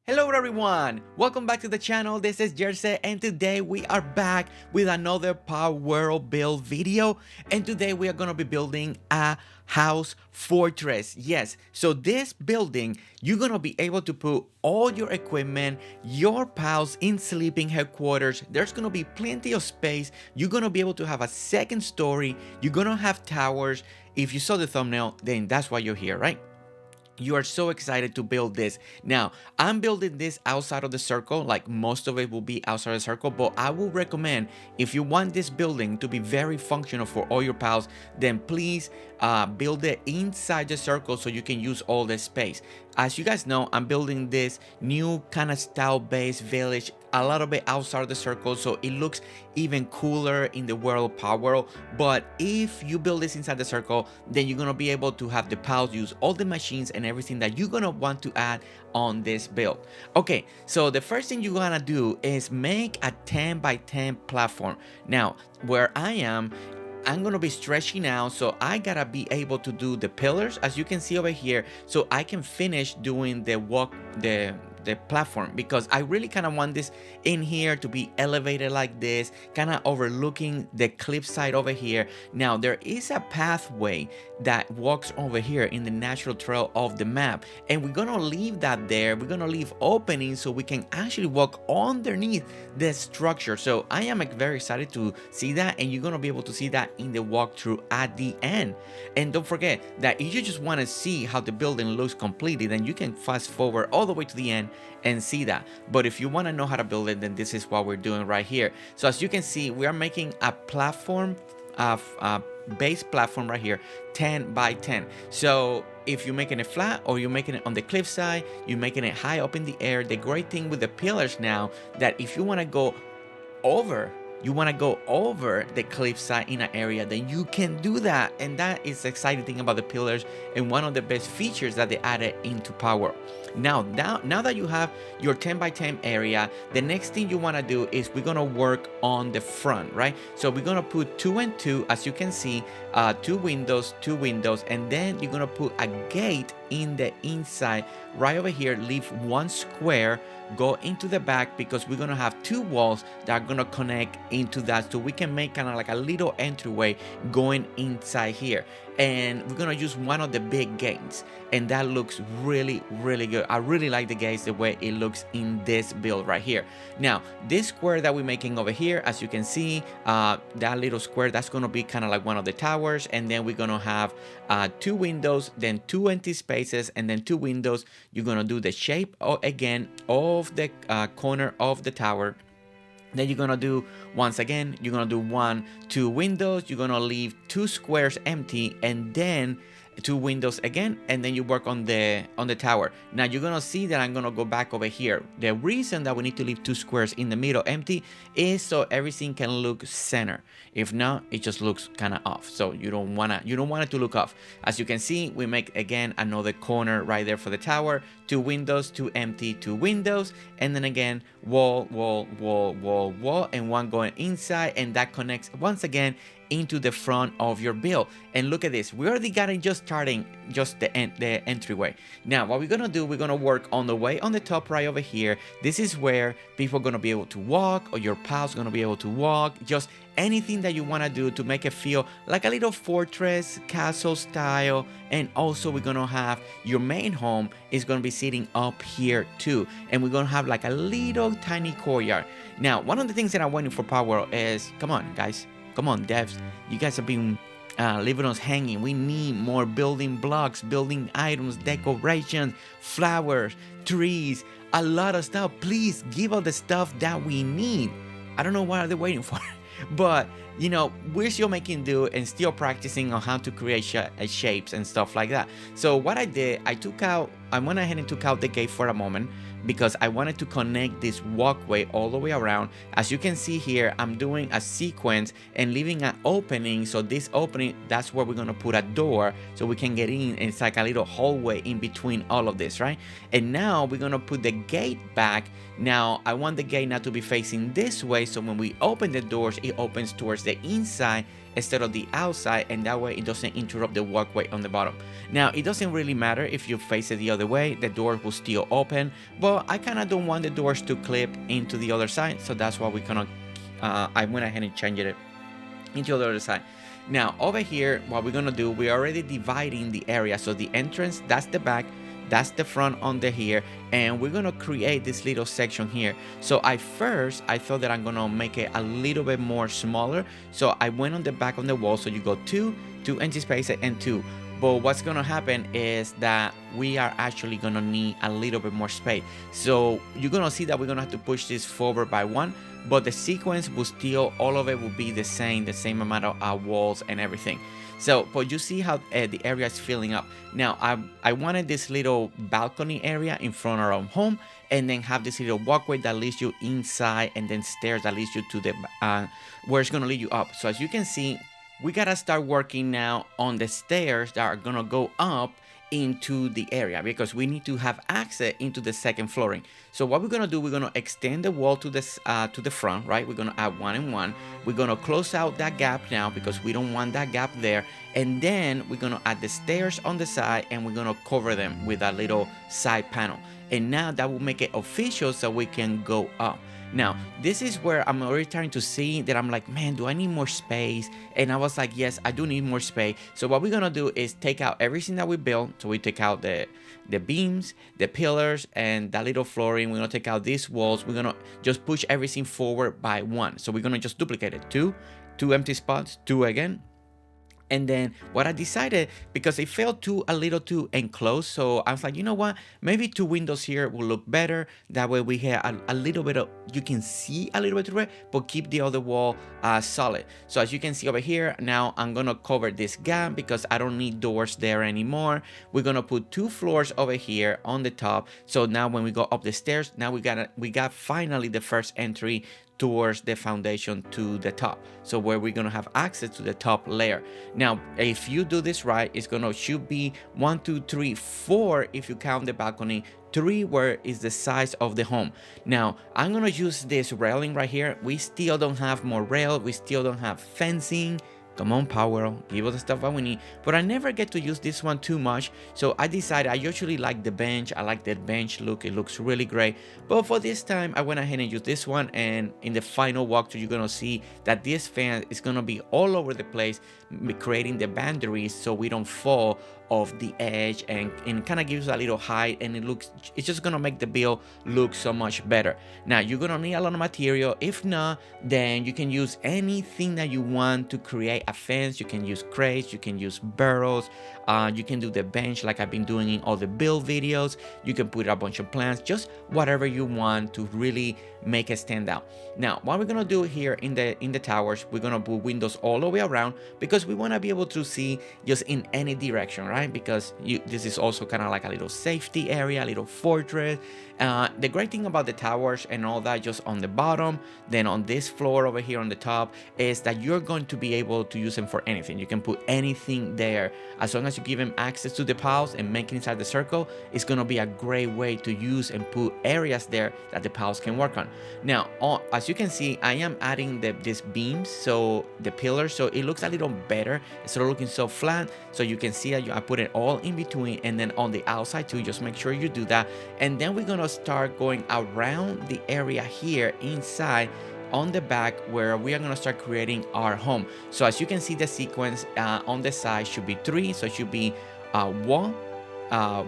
Hello everyone, welcome back to the channel. This is Gerse and today we are back with another Palworld build video, and today we are going to be building a house fortress. Yes, so this building you're going to be able to put all your equipment, your pals in sleeping headquarters. There's going to be plenty of space. You're going to be able to have a second story. You're going to have towers. If you saw the thumbnail, then that's why you're here, right? You are so excited to build this. Now, I'm building this outside of the circle, like most of it will be outside of the circle, but I will recommend if you want this building to be very functional for all your pals, then please build it inside the circle so you can use all the space. As you guys know, I'm building this new kind of style-based village, a little bit outside of the circle, so it looks even cooler in the world of Palworld. But if you build this inside the circle, then you're gonna be able to have the pals use all the machines and everything that you're gonna want to add on this build. Okay, so the first thing you're gonna do is make a 10 by 10 platform. Now, where I am, I'm gonna be stretching out, so I gotta be able to do the pillars as you can see over here, so I can finish doing the platform, because I really kind of want this in here to be elevated like this, kind of overlooking the cliffside over here. Now there is a pathway that walks over here in the natural trail of the map, and we're gonna leave that there. We're gonna leave openings so we can actually walk underneath the structure. So I am very excited to see that, and you're gonna be able to see that in the walkthrough at the end. And don't forget that if you just want to see how the building looks completely, then you can fast forward all the way to the end and see that. But if you want to know how to build it, then this is what we're doing right here. So as you can see, we are making a platform, base platform right here, 10 by 10. So if you're making it flat or you're making it on the cliffside, you're making it high up in the air. The great thing with the pillars now, that if you want to go over the cliffside in an area, then you can do that. And that is the exciting thing about the pillars, and one of the best features that they added into Palworld. Now that you have your 10 by 10 area, the next thing you want to do is we're gonna work on the front, right? So we're gonna put 2 and 2, as you can see, 2 windows, and then you're gonna put a gate in the inside right over here. Leave 1 square, go into the back, because we're gonna have 2 walls that are gonna connect into that, so we can make kind of like a little entryway going inside here. And we're gonna use one of the big gates, and that looks really good. I really like the gates, the way it looks in this build right here. Now this square that we're making over here, as you can see, that little square, that's gonna be kind of like one of the towers, and then we're gonna have 2 windows, then 2 empty spaces, and then 2 windows. You're gonna do the shape again of the corner of the tower. Then you're gonna do, once again, you're gonna do 1, 2 windows. You're gonna leave 2 squares empty, and then 2 windows again, and then you work on the tower. Now you're gonna see that I'm gonna go back over here. The reason that we need to leave 2 squares in the middle empty is so everything can look center. If not, it just looks kind of off. So you don't want it to look off. As you can see, we make again another corner right there for the tower. 2 windows, 2 empty, 2 windows, and then again wall, and 1 going inside, and that connects once again into the front of your build. And look at this, we already got it just starting, just the entryway. Now what we're gonna do, we're gonna work on the way on the top right over here. This is where people are gonna be able to walk, or your pals gonna be able to walk, just anything that you want to do to make it feel like a little fortress castle style. And also we're gonna have your main home is gonna be sitting up here too, and we're gonna have like a little tiny courtyard. Now one of the things that I'm waiting for Palworld is, come on guys, come on devs, you guys have been leaving us hanging. We need more building blocks, building items, decorations, flowers, trees, a lot of stuff. Please give us the stuff that we need. I don't know what are they waiting for. But you know, we're still making do and still practicing on how to create shapes and stuff like that. So what I did, I went ahead and took out the gate for a moment, because I wanted to connect this walkway all the way around. As you can see here, I'm doing a sequence and leaving an opening. So this opening, that's where we're gonna put a door so we can get in, and it's like a little hallway in between all of this, right? And now we're gonna put the gate back. Now I want the gate not to be facing this way, so when we open the doors, it opens towards the inside, instead of the outside, and that way it doesn't interrupt the walkway on the bottom. Now, it doesn't really matter if you face it the other way, the door will still open, but I kind of don't want the doors to clip into the other side, so that's why we kind of I went ahead and changed it into the other side. Now over here, what we're gonna do, we're already dividing the area. So the entrance, that's the back, that's the front under here, and we're gonna create this little section here. So I thought that I'm gonna make it a little bit more smaller, so I went on the back of the wall. So you go two empty spaces and 2. But what's gonna happen is that we are actually gonna need a little bit more space. So you're gonna see that we're gonna have to push this forward by 1, but the sequence will still, all of it will be the same amount of walls and everything. So, but you see how the area is filling up. Now, I wanted this little balcony area in front of our home, and then have this little walkway that leads you inside, and then stairs that leads you to the where it's gonna lead you up. So as you can see, we gotta start working now on the stairs that are gonna go up into the area, because we need to have access into the second flooring. So what we're gonna do, we're gonna extend the wall to this to the front, right? We're gonna add 1 and 1. We're gonna close out that gap now, because we don't want that gap there. And then we're gonna add the stairs on the side, and we're gonna cover them with a little side panel. And now that will make it official, so we can go up. Now, this is where I'm already starting to see that I'm like, man, do I need more space? And I was like, yes, I do need more space. So what we're gonna do is take out everything that we built. So we take out the beams, the pillars, and that little flooring. We're gonna take out these walls. We're gonna just push everything forward by 1. So we're gonna just duplicate it. Two empty spots, 2 again. And then what I decided, because it felt a little too enclosed, so I was like, you know what, maybe 2 windows here will look better. That way we have a little bit of, you can see a little bit through it, but keep the other wall solid. So as you can see over here, now I'm gonna cover this gap because I don't need doors there anymore. We're gonna put 2 floors over here on the top. So now when we go up the stairs, now we got finally the first entry towards the foundation to the top, so where we're gonna have access to the top layer. Now if you do this right, it's gonna should be 1 2 3 4 if you count the balcony, 3 where is the size of the home. Now I'm gonna use this railing right here. We still don't have more rail, we still don't have fencing. Come on, Palworld, give us the stuff that we need. But I never get to use this one too much, so I decided I usually like the bench. I like that bench look, it looks really great. But for this time, I went ahead and used this one, and in the final walkthrough, you're gonna see that this fan is gonna be all over the place, creating the boundaries so we don't fall off the edge, and kind of gives a little height, and it's just gonna make the build look so much better. Now you're gonna need a lot of material. If not, then you can use anything that you want to create a fence. You can use crates, you can use barrels, you can do the bench like I've been doing in all the build videos. You can put a bunch of plants, just whatever you want to really make it stand out. Now what we're gonna do here in the towers, we're gonna put windows all the way around, because we want to be able to see just in any direction, right? Because this is also kind of like a little safety area, a little fortress. The great thing about the towers and all that, just on the bottom, then on this floor over here on the top, is that you're going to be able to use them for anything. You can put anything there, as long as you give them access to the piles and make it inside the circle. It's going to be a great way to use and put areas there that the piles can work on. Now as you can see, I am adding these beams, so the pillars, so it looks a little better instead of looking so flat. So you can see that I put it all in between, and then on the outside too, just make sure you do that. And then we're gonna start going around the area here inside on the back, where we are going to start creating our home. So as you can see, the sequence on the side should be 3, so it should be wall,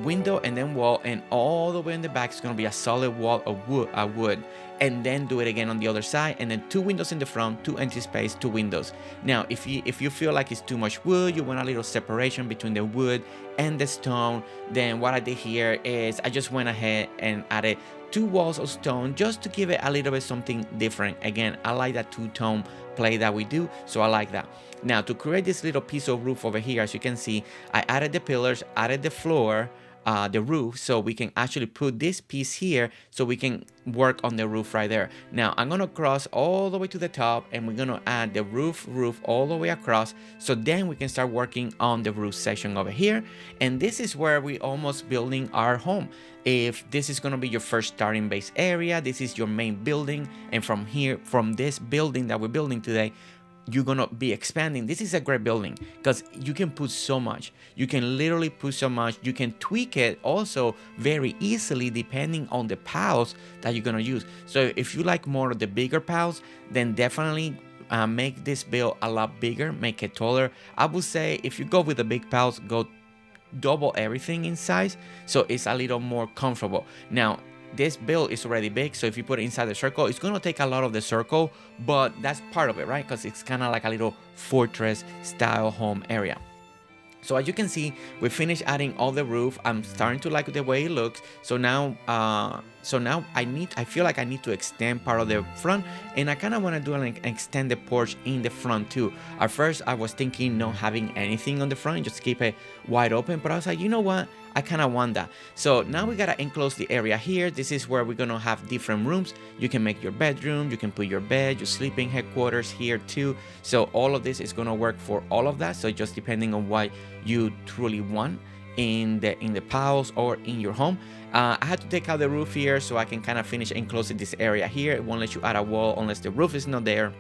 window, and then wall, and all the way in the back is going to be a solid wall of wood, and then do it again on the other side, and then 2 windows in the front, 2 empty space, 2 windows. Now if you feel like it's too much wood, you want a little separation between the wood and the stone, then what I did here is I just went ahead and added 2 walls of stone, just to give it a little bit something different. Again, I like that 2-tone play that we do, so I like that. Now to create this little piece of roof over here, as you can see, I added the pillars, added the floor, the roof, so we can actually put this piece here, so we can work on the roof right there. Now I'm gonna cross all the way to the top, and we're gonna add the roof all the way across, so then we can start working on the roof section over here. And this is where we almost building our home. If this is going to be your first starting base area, this is your main building, and from here, from this building that we're building today, you're gonna be expanding, this is a great building because you can put so much. You can literally put so much. You can tweak it also very easily depending on the piles that you're gonna use. So if you like more of the bigger piles, then definitely make this build a lot bigger, make it taller. I would say if you go with the big piles, go double everything in size, so it's a little more comfortable. Now this build is already big, so if you put it inside the circle, it's going to take a lot of the circle, but that's part of it, right? Because it's kind of like a little fortress style home area. So as you can see, we finished adding all the roof. I'm starting to like the way it looks. So now I feel like I need to extend part of the front, and I kind of want to do an extended porch in the front too. At first I was thinking not having anything on the front, just keep it wide open, but I was like, you know what, I kind of want that. So now we gotta enclose the area here. This is where we're gonna have different rooms. You can make your bedroom, you can put your bed, your sleeping headquarters here too. So all of this is gonna work for all of that. So just depending on what you truly want in the piles or in your home. I had to take out the roof here so I can kind of finish enclosing this area here. It won't let you add a wall unless the roof is not there.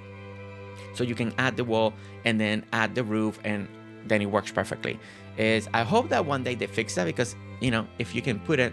So you can add the wall and then add the roof, and then it works perfectly. I hope that one day they fix that, because you know, if you can put it,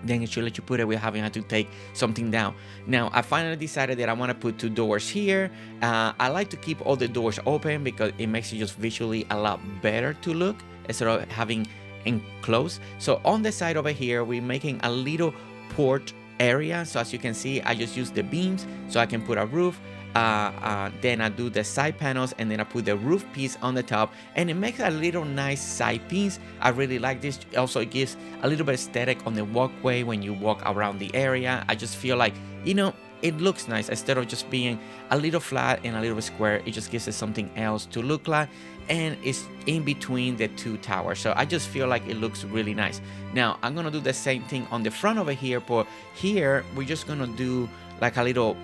then it should let you put it without having to take something down. Now I finally decided that I want to put 2 doors here. I like to keep all the doors open because it makes it just visually a lot better to look instead of having enclosed. So on the side over here, we're making a little porch area. So as you can see, I just use the beams so I can put a roof. Then I do the side panels, and then I put the roof piece on the top, and it makes a little nice side piece. I really like this. Also, it gives a little bit aesthetic on the walkway when you walk around the area. I just feel like, you know, it looks nice instead of just being a little flat and a little square. It just gives it something else to look like, and it's in between the 2 towers. So I just feel like it looks really nice. Now I'm gonna do the same thing on the front over here, but here we're just gonna do like a little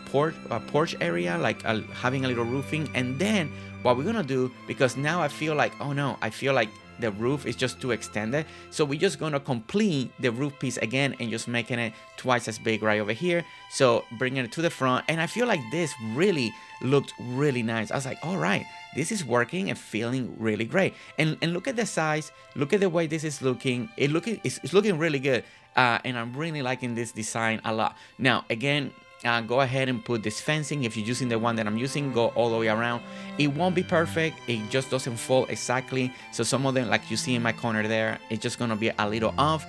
porch area, like having a little roofing. And then what we're gonna do, because now I feel like, oh no, I feel like the roof is just too extended, so we're just gonna complete the roof piece again and just making it twice as big right over here. So bringing it to the front, and I feel like this really looked really nice. I was like, all right, this is working and feeling really great. And look at the size, look at the way this is looking. It's looking really good, and I'm really liking this design a lot. Now again, go ahead and put this fencing. If you're using the one that I'm using, go all the way around. It won't be perfect, it just doesn't fall exactly, so some of them, like you see in my corner there, it's just gonna be a little off.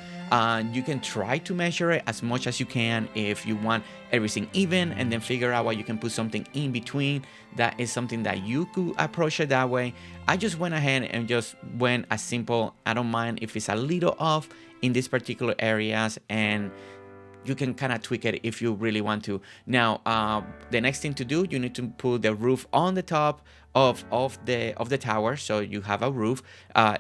You can try to measure it as much as you can if you want everything even, and then figure out why you can put something in between. That is something that you could approach it that way. I just went ahead and just went as simple. I don't mind if it's a little off in these particular areas, and you can kind of tweak it if you really want to. Now, the next thing to do, you need to put the roof on the top of the tower, so you have a roof.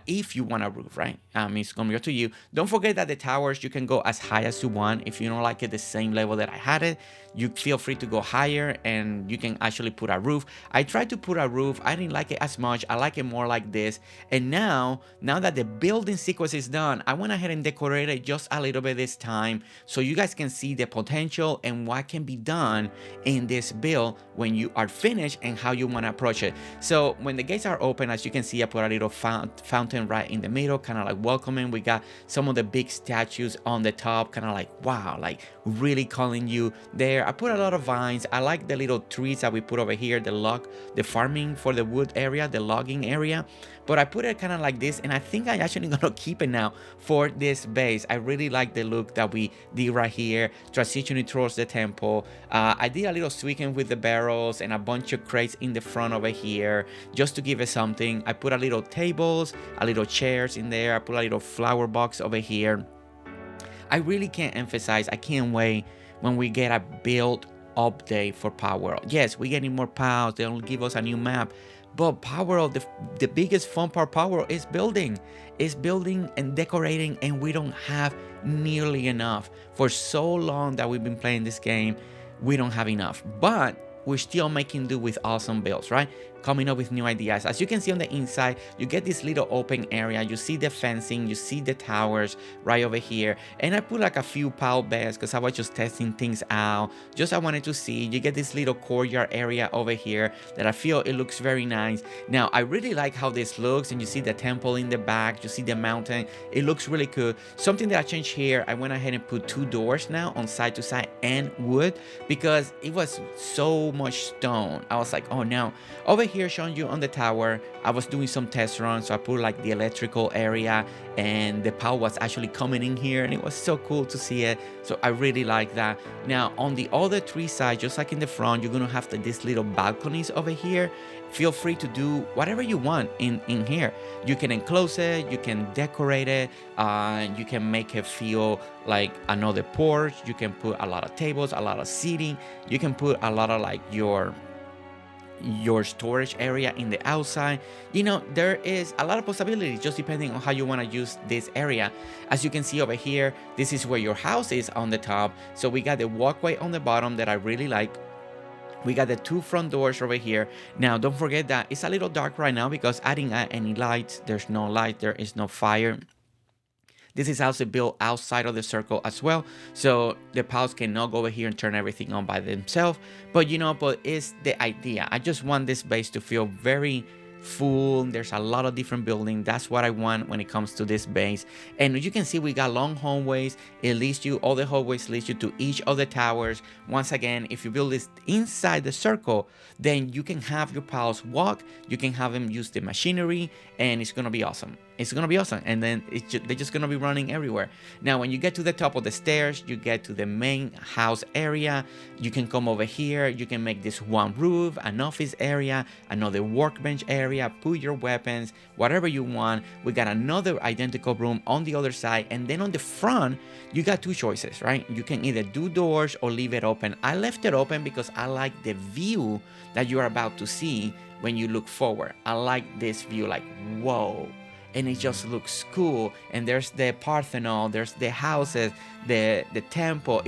If you want a roof, right? It's gonna be up to you. Don't forget that the towers, you can go as high as you want. If you don't like it the same level that I had it, you feel free to go higher, and you can actually put a roof. I tried to put a roof, I didn't like it as much. I like it more like this. And now that the building sequence is done, I went ahead and decorated just a little bit this time, so you guys can see the potential and what can be done in this build when you are finished, and how you want to approach it. So when the gates are open, as you can see, I put a little fountain right in the middle, kind of like welcoming. We got some of the big statues on the top, kind of like, wow, like really calling you there. I put a lot of vines. I like the little trees that we put over here, the farming for the wood area, the logging area. But I put it kind of like this, and I think I'm actually gonna keep it now for this base. I really like the look that we did right here, transitioning towards the temple. I did a little tweaking with the barrels and a bunch of crates in the front over here, just to give it something. I put a little tables, a little chairs in there. I put a little flower box over here. I really can't emphasize, I can't wait when we get a build update for Palworld. Yes, we're getting more pals, they'll give us a new map. But Palworld, the biggest fun part of Palworld is building. It's building and decorating, and we don't have nearly enough. For so long that we've been playing this game, we don't have enough. But we're still making do with awesome builds, right? coming up with new ideas. As you can see on the inside, you get this little open area. You see the fencing, you see the towers right over here. And I put like a few pile beds because I was just testing things out. Just I wanted to see. You get this little courtyard area over here that I feel it looks very nice. Now, I really like how this looks, and you see the temple in the back, you see the mountain. It looks really cool. Something that I changed here, I went ahead and put 2 doors now on side to side and wood because it was so much stone. I was like, oh no. Over here showing you on the tower, I was doing some test runs, so I put like the electrical area, and the power was actually coming in here, and it was so cool to see it. So I really like that. Now on the other 3 sides, just like in the front, you're gonna have these little balconies over here. Feel free to do whatever you want in here. You can enclose it, you can decorate it, you can make it feel like another porch. You can put a lot of tables, a lot of seating. You can put a lot of like your storage area in the outside. You know, there is a lot of possibilities just depending on how you want to use this area. As you can see over here, this is where your house is on the top. So we got the walkway on the bottom that I really like. We got the 2 front doors over here. Now, don't forget that it's a little dark right now because I didn't add any lights. There's no light. There is no fire. This is also built outside of the circle as well. So the pals cannot go over here and turn everything on by themselves. But you know, it's the idea. I just want this base to feel very full. There's a lot of different buildings. That's what I want when it comes to this base. And you can see we got long hallways. It leads you, all the hallways leads you to each of the towers. Once again, if you build this inside the circle, then you can have your pals walk, you can have them use the machinery, and it's gonna be awesome. It's gonna be awesome. And then they're just gonna be running everywhere. Now when you get to the top of the stairs, you get to the main house area. You can come over here, you can make this one roof, an office area, another workbench area, put your weapons, whatever you want. We got another identical room on the other side, and then on the front you got 2 choices, right? You can either do doors or leave it open. I left it open because I like the view that you are about to see when you look forward. I like this view, like whoa. And it just looks cool. And there's the Parthenon, there's the houses, the temple.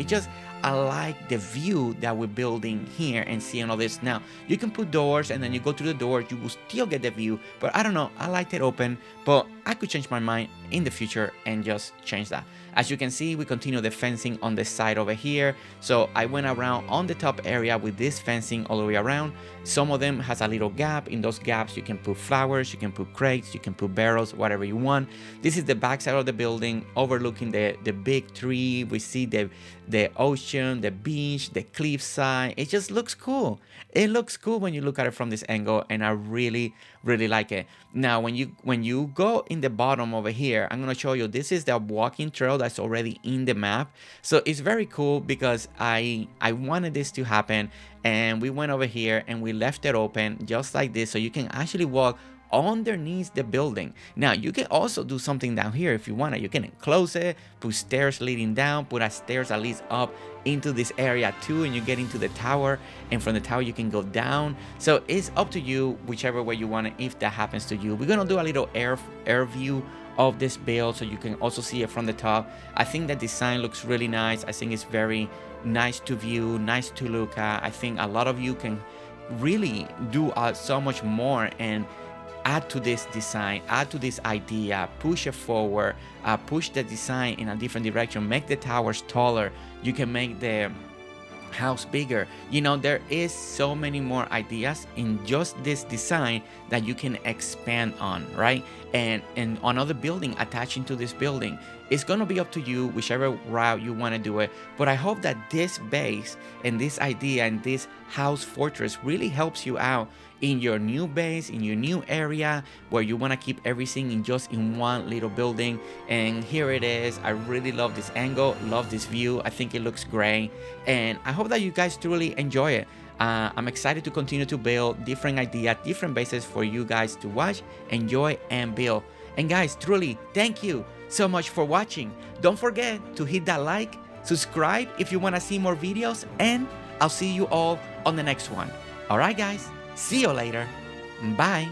I like the view that we're building here and seeing all this. Now, you can put doors, and then you go through the doors, you will still get the view. But I don't know, I liked it open, but I could change my mind in the future and just change that. As you can see, we continue the fencing on the side over here. So I went around on the top area with this fencing all the way around. Some of them has a little gap. In those gaps, you can put flowers, you can put crates, you can put barrels, whatever you want. This is the back side of the building overlooking the big tree. We see the ocean, the beach, the cliffside. It just looks cool. It looks cool when you look at it from this angle, and I really like it. Now, when you go in the bottom over here, I'm gonna show you, this is the walking trail that's already in the map. So it's very cool because I wanted this to happen, and we went over here and we left it open just like this, so you can actually walk underneath the building. Now you can also do something down here if you want it. You can enclose it, put stairs leading down, put a stairs that leads up into this area too, and you get into the tower, and from the tower you can go down. So it's up to you, whichever way you want it, if that happens to you. We're gonna do a little air view of this build so you can also see it from the top. I think the design looks really nice. I think it's very nice to view, nice to look at. I think a lot of you can really do so much more and add to this design, add to this idea, push it forward, push the design in a different direction, make the towers taller. You can make the house bigger. You know, there is so many more ideas in just this design that you can expand on, right? And another building attaching to this building. It's gonna be up to you, whichever route you want to do it. But I hope that this base and this idea and this house fortress really helps you out in your new base, in your new area where you want to keep everything in one little building. And here it is. I really love this angle, love this view. I think it looks great, and I hope that you guys truly enjoy it. I'm excited to continue to build different ideas, different bases for you guys to watch, enjoy, and build. And guys, truly, thank you so much for watching. Don't forget to hit that like, subscribe if you want to see more videos, and I'll see you all on the next one. All right, guys, see you later. Bye.